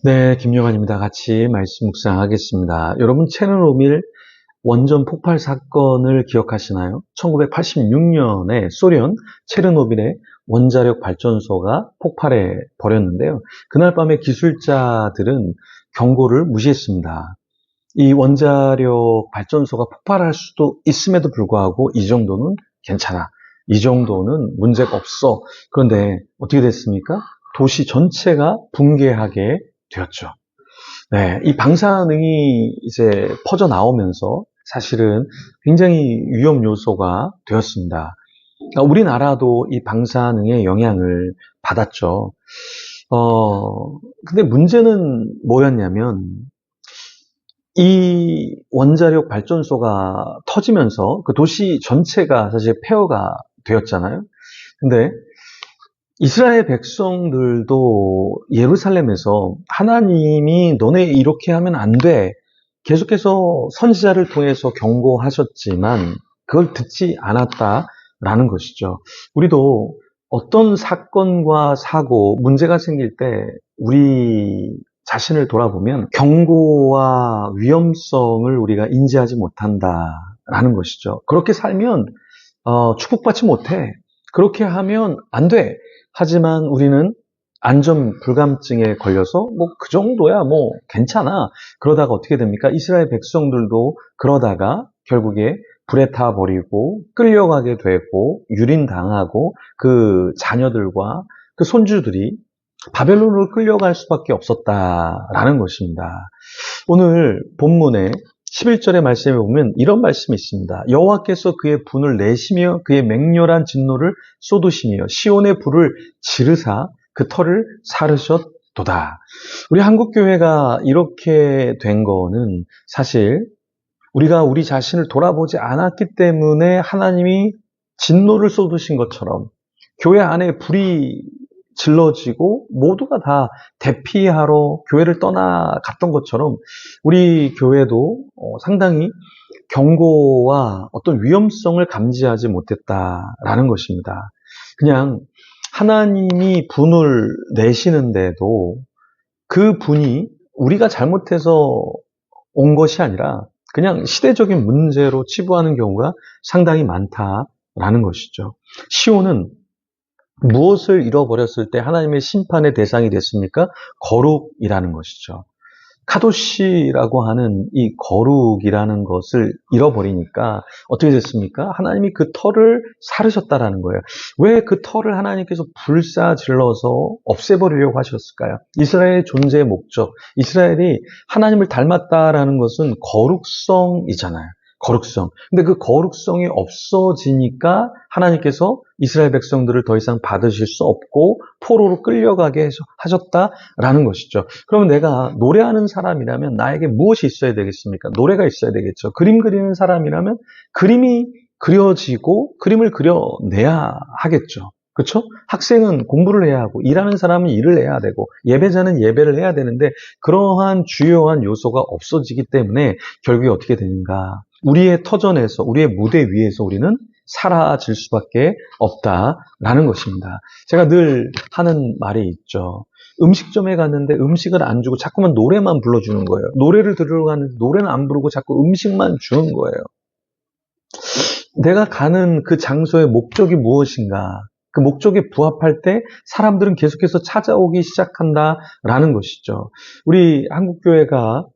네, 김용환입니다. 같이 말씀 묵상하겠습니다. 여러분, 체르노빌 원전 폭발 사건을 기억하시나요? 1986년에 소련 체르노빌의 원자력 발전소가 폭발해 버렸는데요. 그날 밤에 기술자들은 경고를 무시했습니다. 이 원자력 발전소가 폭발할 수도 있음에도 불구하고 이 정도는 괜찮아. 이 정도는 문제가 없어. 그런데 어떻게 됐습니까? 도시 전체가 붕괴하게 되었죠. 네, 이 방사능이 이제 퍼져 나오면서 사실은 굉장히 위험 요소가 되었습니다. 우리나라도 이 방사능의 영향을 받았죠. 근데 문제는 뭐였냐면, 이 원자력 발전소가 터지면서 그 도시 전체가 사실 폐허가 되었잖아요. 근데 이스라엘 백성들도 예루살렘에서 하나님이 너네 이렇게 하면 안 돼. 계속해서 선지자를 통해서 경고하셨지만 그걸 듣지 않았다라는 것이죠. 우리도 어떤 사건과 사고, 문제가 생길 때 우리 자신을 돌아보면 경고와 위험성을 우리가 인지하지 못한다라는 것이죠. 그렇게 살면 축복받지 못해. 그렇게 하면 안 돼. 하지만 우리는 안전 불감증에 걸려서 뭐 그 정도야 뭐 괜찮아. 그러다가 어떻게 됩니까? 이스라엘 백성들도 그러다가 결국에 불에 타 버리고 끌려가게 되고 유린당하고 그 자녀들과 그 손주들이 바벨론으로 끌려갈 수밖에 없었다라는 것입니다. 오늘 본문의 11절의 말씀에 보면 이런 말씀이 있습니다. 여호와께서 그의 분을 내시며 그의 맹렬한 진노를 쏟으시며 시온의 불을 지르사 그 터를 사르셨도다. 우리 한국교회가 이렇게 된 거는 사실 우리가 우리 자신을 돌아보지 않았기 때문에 하나님이 진노를 쏟으신 것처럼 교회 안에 불이 질러지고 모두가 다 대피하러 교회를 떠나갔던 것처럼 우리 교회도 상당히 경고와 어떤 위험성을 감지하지 못했다라는 것입니다. 그냥 하나님이 분을 내시는데도 그 분이 우리가 잘못해서 온 것이 아니라 그냥 시대적인 문제로 치부하는 경우가 상당히 많다라는 것이죠. 시온은 무엇을 잃어버렸을 때 하나님의 심판의 대상이 됐습니까? 거룩이라는 것이죠. 카도시라고 하는 이 거룩이라는 것을 잃어버리니까 어떻게 됐습니까? 하나님이 그 터를 사르셨다라는 거예요. 왜 그 터를 하나님께서 불사질러서 없애버리려고 하셨을까요? 이스라엘의 존재의 목적, 이스라엘이 하나님을 닮았다라는 것은 거룩성이잖아요. 거룩성. 근데 그 거룩성이 없어지니까 하나님께서 이스라엘 백성들을 더 이상 받으실 수 없고 포로로 끌려가게 하셨다라는 것이죠. 그러면 내가 노래하는 사람이라면 나에게 무엇이 있어야 되겠습니까? 노래가 있어야 되겠죠. 그림 그리는 사람이라면 그림이 그려지고 그림을 그려내야 하겠죠. 그렇죠? 학생은 공부를 해야 하고 일하는 사람은 일을 해야 되고 예배자는 예배를 해야 되는데 그러한 주요한 요소가 없어지기 때문에 결국에 어떻게 되는가? 우리의 터전에서 우리의 무대 위에서 우리는 사라질 수밖에 없다라는 것입니다. 제가 늘 하는 말이 있죠. 음식점에 갔는데 음식을 안 주고 자꾸만 노래만 불러주는 거예요. 노래를 들으러 갔는데 노래는 안 부르고 자꾸 음식만 주는 거예요. 내가 가는 그 장소의 목적이 무엇인가? 그 목적에 부합할 때 사람들은 계속해서 찾아오기 시작한다라는 것이죠. 우리 한국교회가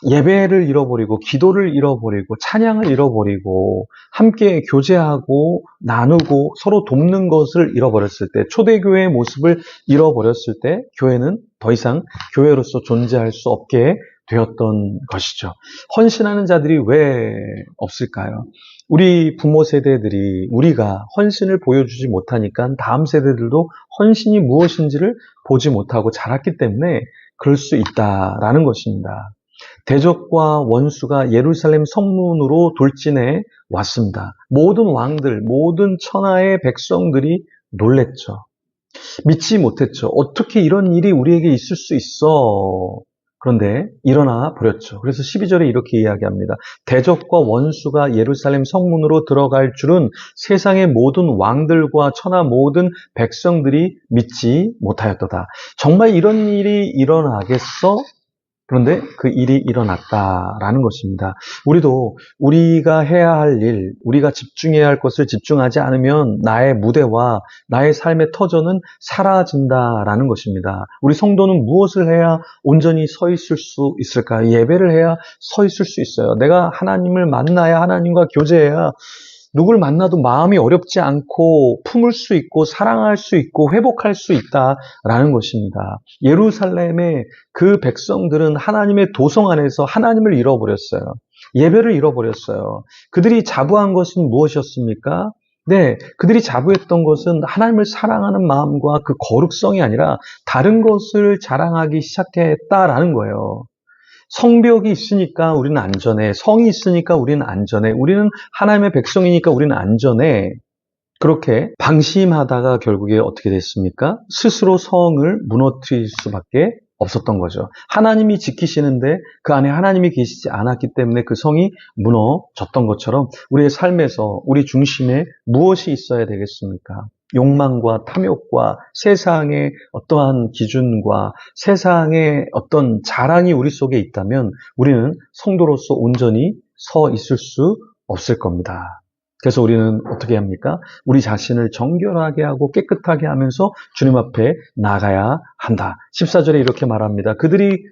예배를 잃어버리고 기도를 잃어버리고 찬양을 잃어버리고 함께 교제하고 나누고 서로 돕는 것을 잃어버렸을 때 초대교회의 모습을 잃어버렸을 때 교회는 더 이상 교회로서 존재할 수 없게 되었던 것이죠. 헌신하는 자들이 왜 없을까요? 우리 부모 세대들이 우리가 헌신을 보여주지 못하니까 다음 세대들도 헌신이 무엇인지를 보지 못하고 자랐기 때문에 그럴 수 있다라는 것입니다. 대적과 원수가 예루살렘 성문으로 돌진해 왔습니다. 모든 왕들, 모든 천하의 백성들이 놀랬죠. 믿지 못했죠. 어떻게 이런 일이 우리에게 있을 수 있어? 그런데 일어나 버렸죠. 그래서 12절에 이렇게 이야기합니다. 대적과 원수가 예루살렘 성문으로 들어갈 줄은 세상의 모든 왕들과 천하 모든 백성들이 믿지 못하였도다. 정말 이런 일이 일어나겠어? 그런데 그 일이 일어났다라는 것입니다. 우리도 우리가 해야 할 일, 우리가 집중해야 할 것을 집중하지 않으면 나의 무대와 나의 삶의 터전은 사라진다라는 것입니다. 우리 성도는 무엇을 해야 온전히 서 있을 수 있을까? 예배를 해야 서 있을 수 있어요. 내가 하나님을 만나야 하나님과 교제해야 누굴 만나도 마음이 어렵지 않고 품을 수 있고 사랑할 수 있고 회복할 수 있다라는 것입니다. 예루살렘의 그 백성들은 하나님의 도성 안에서 하나님을 잃어버렸어요. 예배를 잃어버렸어요. 그들이 자부한 것은 무엇이었습니까? 네, 그들이 자부했던 것은 하나님을 사랑하는 마음과 그 거룩성이 아니라 다른 것을 자랑하기 시작했다라는 거예요. 성벽이 있으니까 우리는 안전해. 성이 있으니까 우리는 안전해. 우리는 하나님의 백성이니까 우리는 안전해. 그렇게 방심하다가 결국에 어떻게 됐습니까? 스스로 성을 무너뜨릴 수밖에 없었던 거죠. 하나님이 지키시는데 그 안에 하나님이 계시지 않았기 때문에 그 성이 무너졌던 것처럼 우리의 삶에서 우리 중심에 무엇이 있어야 되겠습니까? 욕망과 탐욕과 세상의 어떠한 기준과 세상의 어떤 자랑이 우리 속에 있다면 우리는 성도로서 온전히 서 있을 수 없을 겁니다. 그래서 우리는 어떻게 합니까? 우리 자신을 정결하게 하고 깨끗하게 하면서 주님 앞에 나가야 한다. 14절에 이렇게 말합니다. 그들이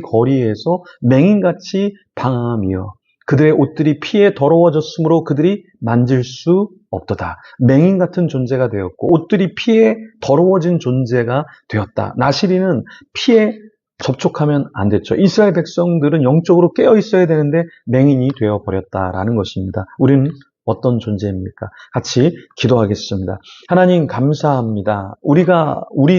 거리에서 맹인같이 방황하며 그들의 옷들이 피에 더러워졌으므로 그들이 만질 수 없도다. 맹인 같은 존재가 되었고 옷들이 피에 더러워진 존재가 되었다. 나시리는 피에 접촉하면 안 됐죠. 이스라엘 백성들은 영적으로 깨어 있어야 되는데 맹인이 되어버렸다라는 것입니다. 우리는 어떤 존재입니까? 같이 기도하겠습니다. 하나님 감사합니다. 우리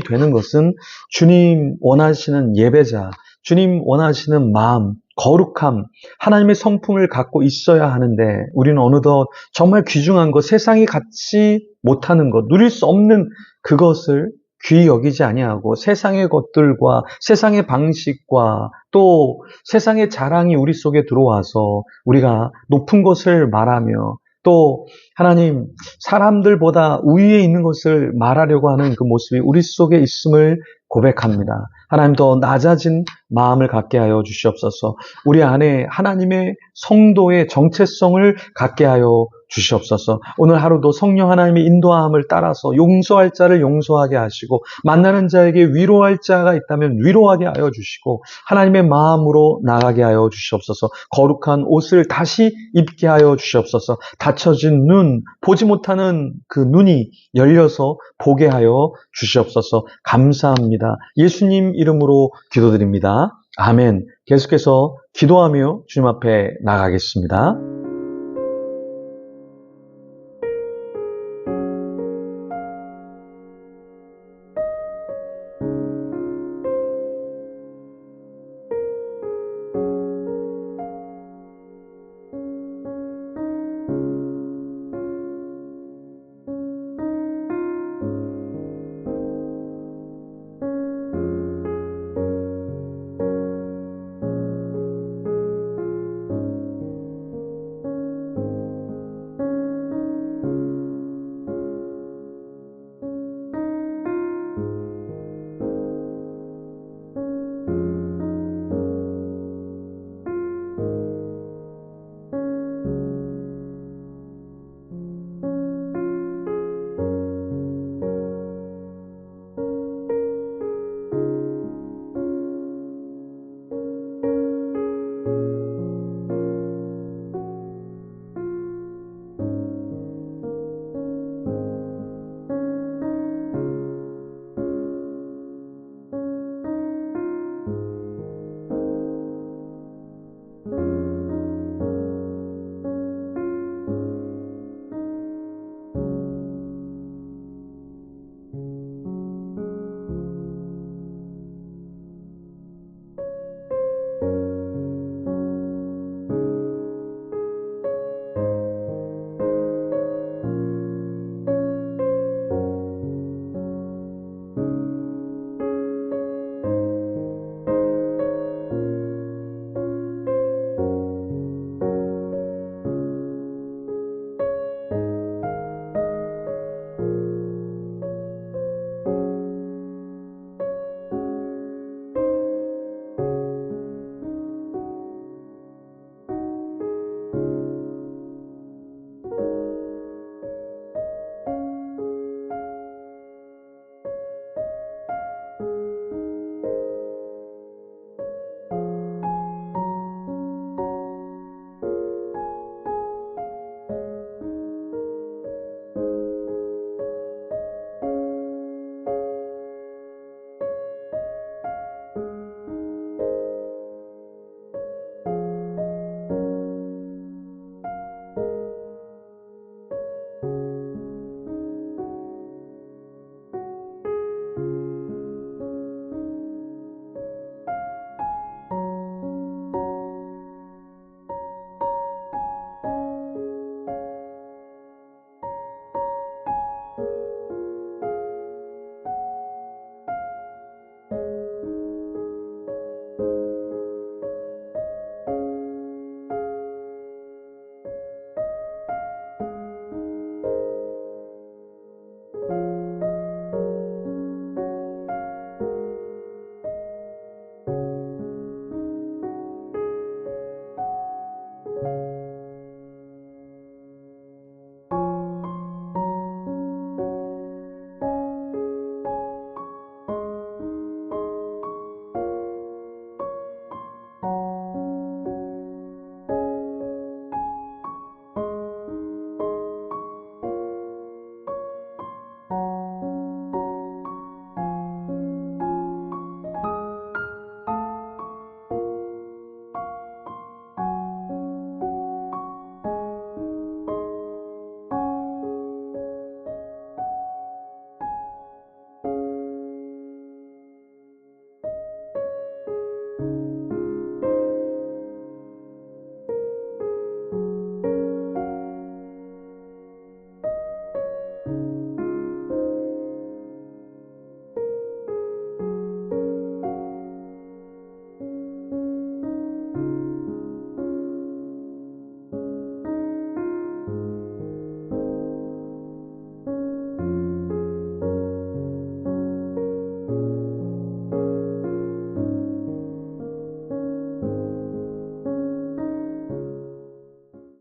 되는 것은 주님 원하시는 예배자, 주님 원하시는 마음, 거룩함, 하나님의 성품을 갖고 있어야 하는데 우리는 어느덧 정말 귀중한 것, 세상이 갖지 못하는 것, 누릴 수 없는 그것을 귀히 여기지 아니하고 세상의 것들과 세상의 방식과 또 세상의 자랑이 우리 속에 들어와서 우리가 높은 것을 말하며 또 하나님 사람들보다 우위에 있는 것을 말하려고 하는 그 모습이 우리 속에 있음을 고백합니다. 하나님 더 낮아진 마음을 갖게 하여 주시옵소서. 우리 안에 하나님의 성도의 정체성을 갖게 하여 주시옵소서. 오늘 하루도 성령 하나님의 인도함을 따라서 용서할 자를 용서하게 하시고 만나는 자에게 위로할 자가 있다면 위로하게 하여 주시고 하나님의 마음으로 나가게 하여 주시옵소서. 거룩한 옷을 다시 입게 하여 주시옵소서. 닫혀진 눈, 보지 못하는 그 눈이 열려서 보게 하여 주시옵소서. 감사합니다. 예수님 이름으로 기도드립니다. 아멘. 계속해서 기도하며 주님 앞에 나가겠습니다.